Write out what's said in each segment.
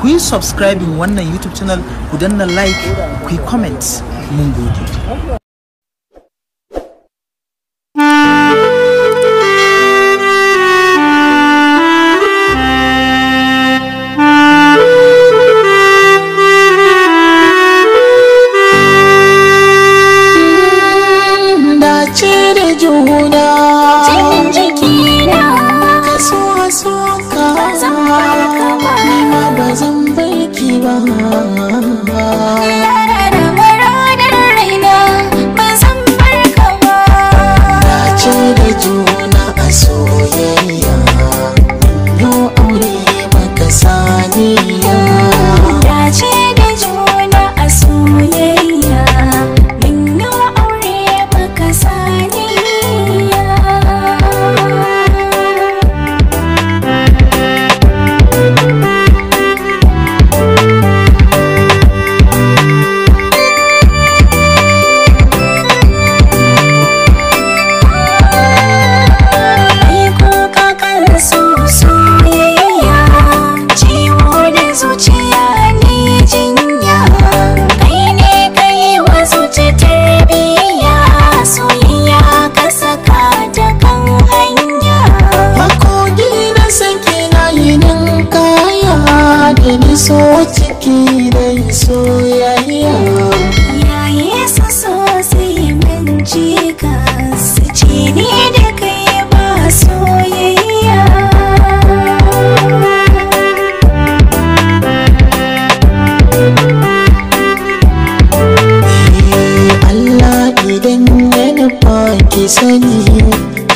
ku yi subscribing wannan YouTube channel, ku danna like, ku yi comment. Mun gode. So ciki dai soyayya yayi su so sai mun ji ka su ci ni da kai ba soyayya. Allah idan ya nufa ki sani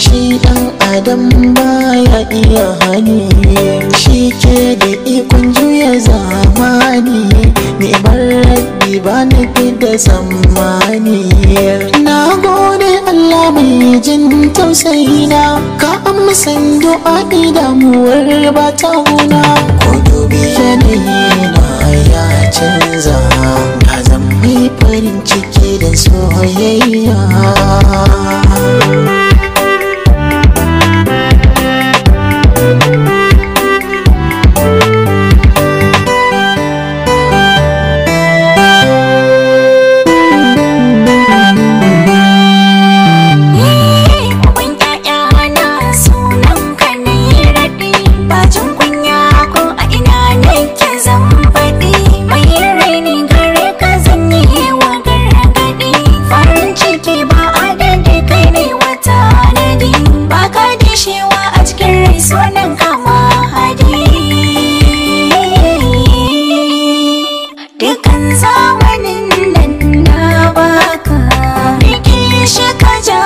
shi dan adam baya iya hani, shi ke da ikon juya zamani, ni bar rabbi ba ni da zamani. Na gode Allah mai jin tausayina, ka amsan du'a'i damuwar ba ta huna. Ko dubi yanayi na ya canza, ka zan mai farin ciki da soyayya. Dukan zamanin nan na baka, rike shi ka ja